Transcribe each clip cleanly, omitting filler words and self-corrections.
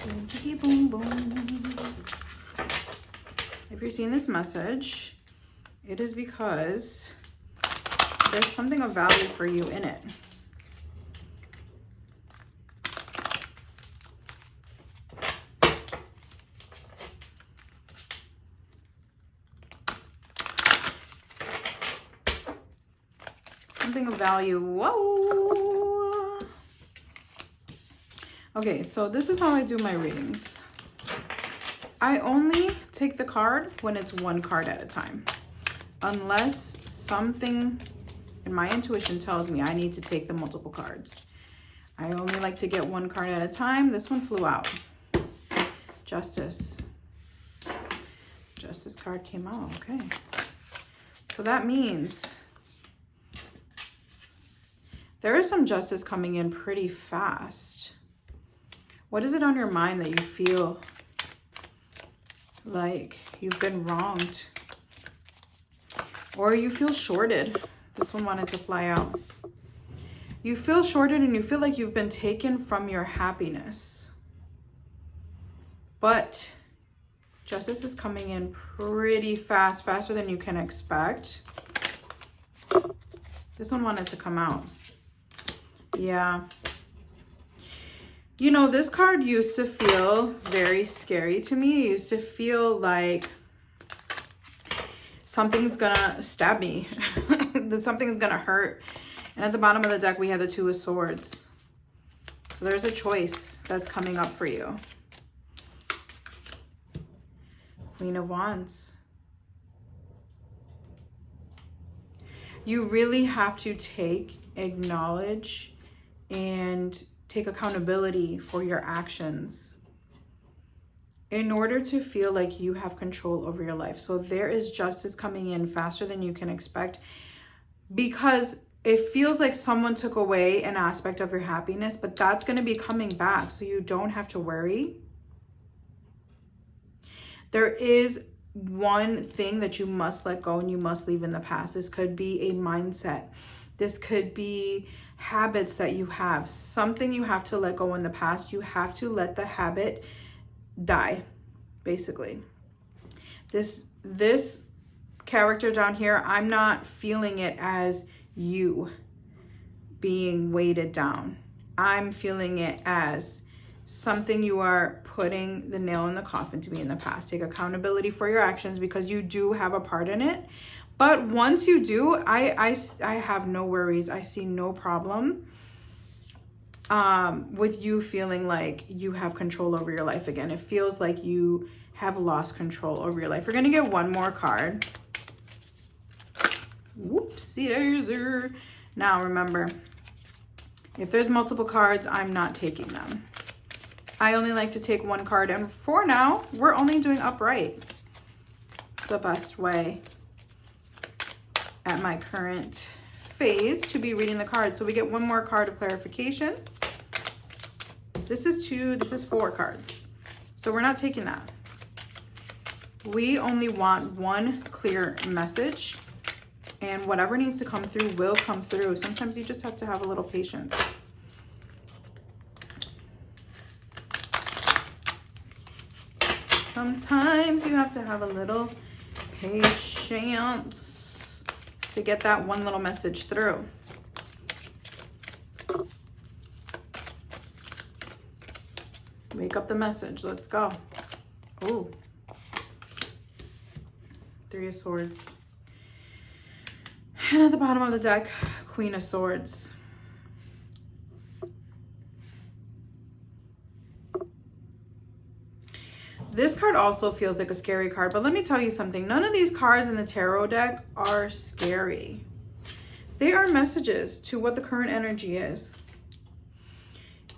Boom, boom, boom. If you're seeing this message, it is because there's something of value for you in it. Something of value. Whoa. Okay, so this is how I do my readings. I only take the card when it's one card at a time. Unless something in my intuition tells me I need to take the multiple cards. I only like to get one card at a time. This one flew out. Justice. Justice card came out. Okay. So that means there is some justice coming in pretty fast. What is it on your mind that you feel like you've been wronged? Or you feel shorted? This one wanted to fly out. You feel shorted and you feel like you've been taken from your happiness. But justice is coming in pretty fast, faster than you can expect. This one wanted to come out. Yeah. You know, this card used to feel very scary to me. It used to feel like something's gonna stab me. That something's gonna hurt. And at the bottom of the deck, we have the Two of Swords. So there's a choice that's coming up for you. Queen of Wands. You really have to acknowledge, and take accountability for your actions in order to feel like you have control over your life. So there is justice coming in faster than you can expect, because it feels like someone took away an aspect of your happiness, but that's going to be coming back. So you don't have to worry. There is one thing that you must let go and you must leave in the past. This could be a mindset. This could be habits that you have. Something you have to let go in the past. You have to let the habit die, basically. This character down here, I'm not feeling it as you being weighted down. I'm feeling it as something you are putting the nail in the coffin to be in the past. Take accountability for your actions, because you do have a part in it. But once you do, I have no worries. I see no problem with you feeling like you have control over your life again. It feels like you have lost control over your life. We're going to get one more card. Whoopsie daisy. Now remember, if there's multiple cards, I'm not taking them. I only like to take one card. And for now, we're only doing upright. It's the best way at my current phase to be reading the cards. So we get one more card of clarification. This is 4 cards. So we're not taking that. We only want one clear message, and whatever needs to come through will come through. Sometimes you just have to have a little patience. Sometimes you have to have a little patience to get that one little message through. Make up the message. Let's go. Oh. 3 of Swords. And at the bottom of the deck, Queen of Swords. This card also feels like a scary card, but let me tell you something. None of these cards in the tarot deck are scary. They are messages to what the current energy is.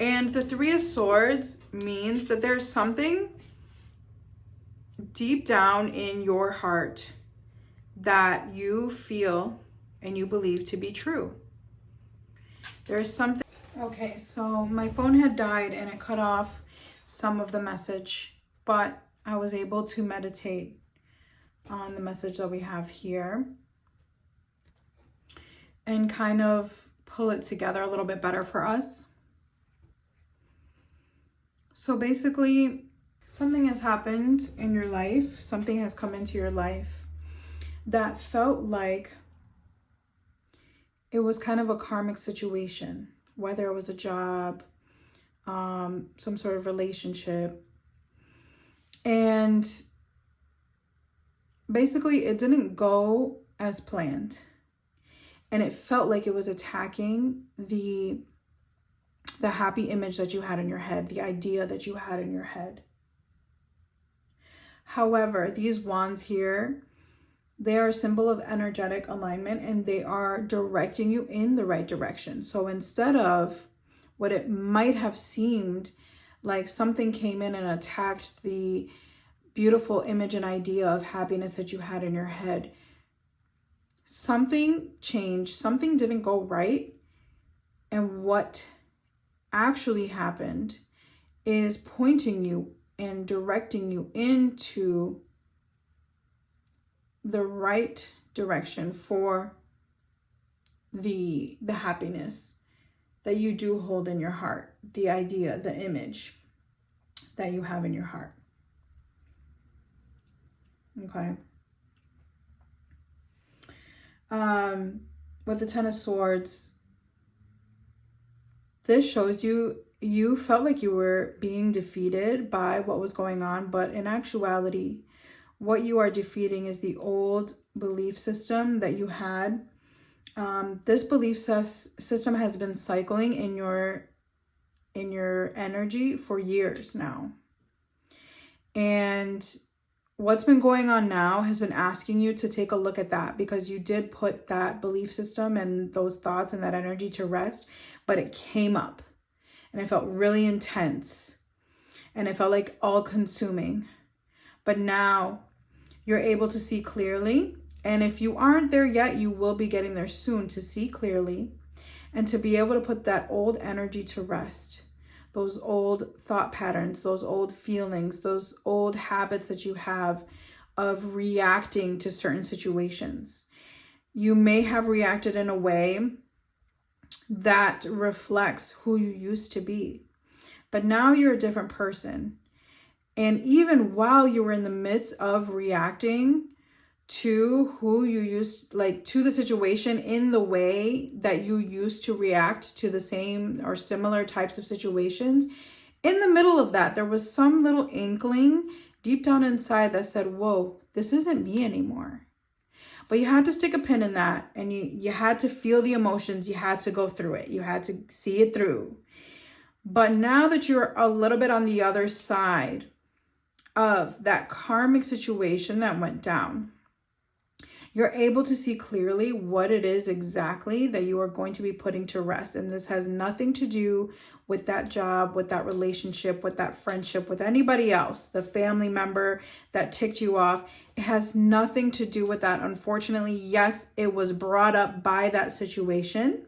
And the 3 of Swords means that there's something deep down in your heart that you feel and you believe to be true. There's something. Okay, so my phone had died and it cut off some of the message, but I was able to meditate on the message that we have here and kind of pull it together a little bit better for us. So basically, something has happened in your life, something has come into your life that felt like it was kind of a karmic situation, whether it was a job, some sort of relationship. And basically, it didn't go as planned. And it felt like it was attacking the happy image that you had in your head, the idea that you had in your head. However, these wands here, they are a symbol of energetic alignment, and they are directing you in the right direction. So instead of what it might have seemed like something came in and attacked the beautiful image and idea of happiness that you had in your head, something changed, something didn't go right. And what actually happened is pointing you and directing you into the right direction for the happiness that you do hold in your heart, the idea, the image that you have in your heart. Okay. With the Ten of Swords, this shows you felt like you were being defeated by what was going on, but in actuality, what you are defeating is the old belief system that you had. This belief system has been cycling in your energy for years now. And what's been going on now has been asking you to take a look at that, because you did put that belief system and those thoughts and that energy to rest, but it came up and it felt really intense and it felt like all consuming. But now you're able to see clearly. And if you aren't there yet, you will be getting there soon, to see clearly and to be able to put that old energy to rest. Those old thought patterns, those old feelings, those old habits that you have of reacting to certain situations. You may have reacted in a way that reflects who you used to be, but now you're a different person. And even while you were in the midst of reacting to who you used, like to the situation in the way that you used to react to the same or similar types of situations, in the middle of that, there was some little inkling deep down inside that said, whoa, this isn't me anymore. But you had to stick a pin in that, and you had to feel the emotions. You had to go through it. You had to see it through. But now that you're a little bit on the other side of that karmic situation that went down, you're able to see clearly what it is exactly that you are going to be putting to rest. And this has nothing to do with that job, with that relationship, with that friendship, with anybody else, the family member that ticked you off. It has nothing to do with that. Unfortunately, yes, it was brought up by that situation.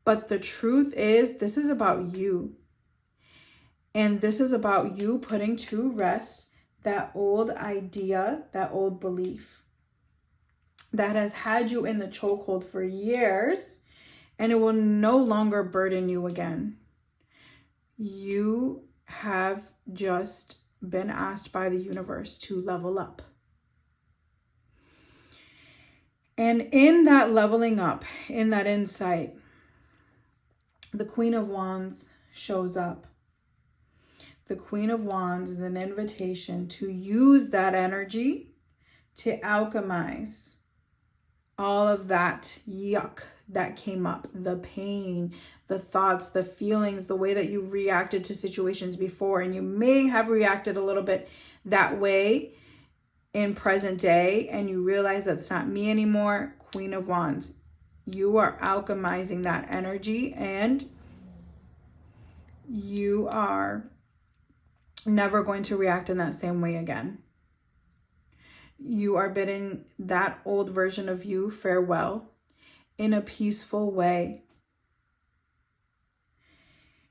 But the truth is, this is about you. And this is about you putting to rest that old idea, that old belief that has had you in the chokehold for years, and it will no longer burden you again. You have just been asked by the universe to level up. And in that leveling up, in that insight, the Queen of Wands shows up. The Queen of Wands is an invitation to use that energy to alchemize all of that yuck that came up, the pain, the thoughts, the feelings, the way that you reacted to situations before. And you may have reacted a little bit that way in present day, and you realize that's not me anymore. Queen of Wands, you are alchemizing that energy, and you are never going to react in that same way again. You are bidding that old version of you farewell in a peaceful way.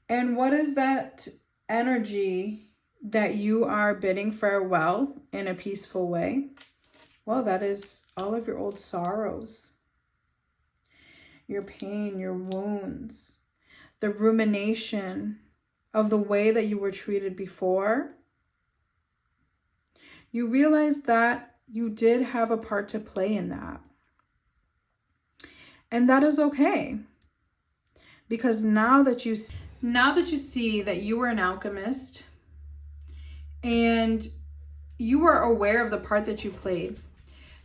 And what is that energy that you are bidding farewell in a peaceful way? Well, that is all of your old sorrows, your pain, your wounds, the rumination of the way that you were treated before, you realize that you did have a part to play in that. And that is okay. Because now that you see that you were an alchemist and you are aware of the part that you played,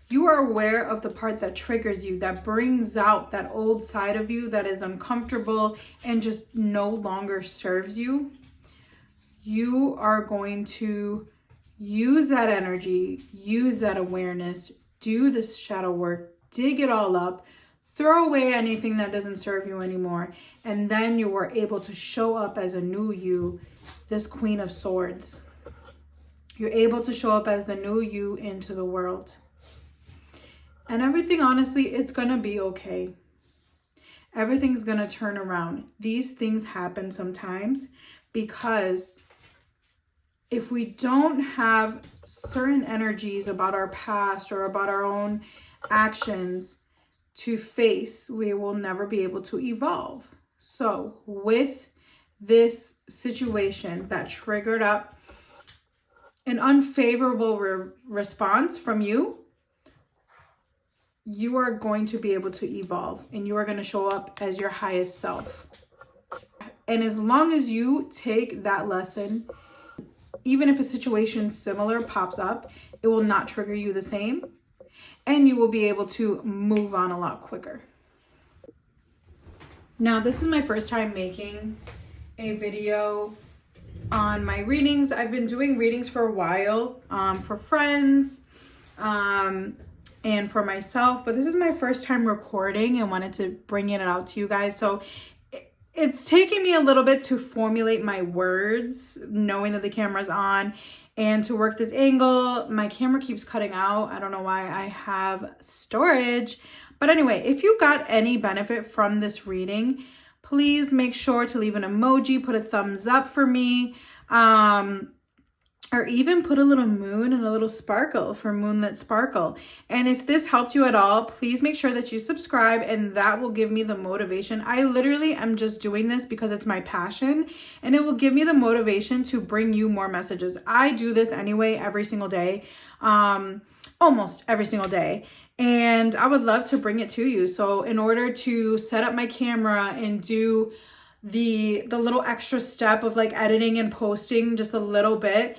you are aware of the part that triggers you, that brings out that old side of you that is uncomfortable and just no longer serves you, you are going to use that energy, use that awareness, do this shadow work, dig it all up, throw away anything that doesn't serve you anymore. And then you were able to show up as a new you, this Queen of Swords. You're able to show up as the new you into the world. And everything, honestly, it's going to be okay. Everything's going to turn around. These things happen sometimes because if we don't have certain energies about our past or about our own actions to face, we will never be able to evolve. So with this situation that triggered up an unfavorable response from you, you are going to be able to evolve and you are going to show up as your highest self. And as long as you take that lesson, even if a situation similar pops up, it will not trigger you the same and you will be able to move on a lot quicker. Now, this is my first time making a video on my readings. I've been doing readings for a while, for friends, and for myself, but this is my first time recording and wanted to bring it out to you guys. So it's taking me a little bit to formulate my words, knowing that the camera's on, and to work this angle. My camera keeps cutting out. I don't know why. I have storage. But anyway, if you got any benefit from this reading, please make sure to leave an emoji, put a thumbs up for me, or even put a little moon and a little sparkle for Moonlit Sparkle. And if this helped you at all, please make sure that you subscribe, and that will give me the motivation. I literally am just doing this because it's my passion, and it will give me the motivation to bring you more messages. I do this anyway every single day, almost every single day. And I would love to bring it to you. So in order to set up my camera and do the little extra step of like editing and posting just a little bit,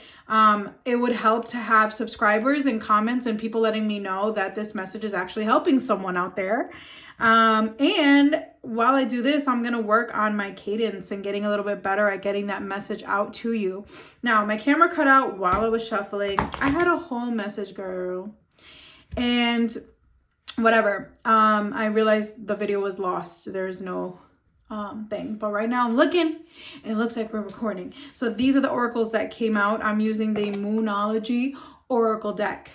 it would help to have subscribers and comments and people letting me know that this message is actually helping someone out there. And while I do this, I'm going to work on my cadence and getting a little bit better at getting that message out to you. Now, my camera cut out while I was shuffling. I had a whole message, girl. And whatever, I realized the video was lost. There's no thing, but right now I'm looking and it looks like we're recording. So these are the oracles that came out. I'm using the Moonology Oracle deck,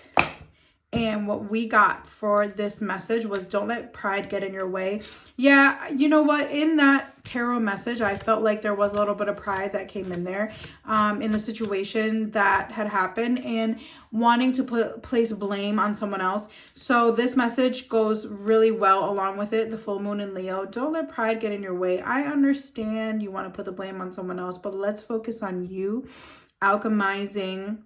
and what we got for this message was don't let pride get in your way. Yeah, you know what, in that tarot message I felt like there was a little bit of pride that came in there, in the situation that had happened, and wanting to place blame on someone else. So this message goes really well along with it. The full moon in Leo, don't let pride get in your way. I understand you want to put the blame on someone else, but let's focus on you alchemizing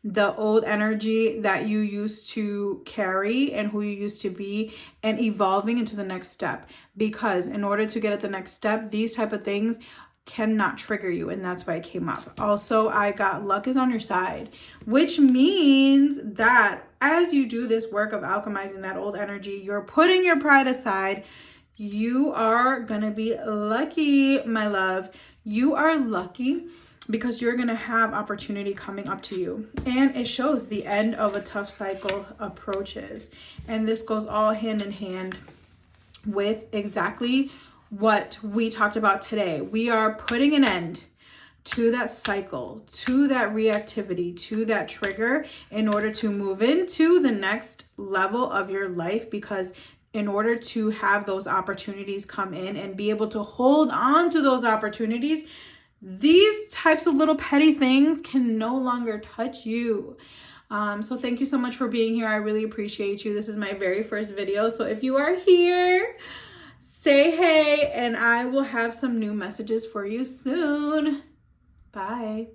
the old energy that you used to carry and who you used to be, and evolving into the next step. Because in order to get at the next step, these type of things cannot trigger you, and that's why it came up. Also, I got luck is on your side, which means that as you do this work of alchemizing that old energy, you're putting your pride aside. You are gonna be lucky, my love. You are lucky because you're going to have opportunity coming up to you. And it shows the end of a tough cycle approaches. And this goes all hand in hand with exactly what we talked about today. We are putting an end to that cycle, to that reactivity, to that trigger, in order to move into the next level of your life. Because in order to have those opportunities come in and be able to hold on to those opportunities, these types of little petty things can no longer touch you. So thank you so much for being here. I really appreciate you. This is my very first video. So if you are here, say hey, and I will have some new messages for you soon. Bye.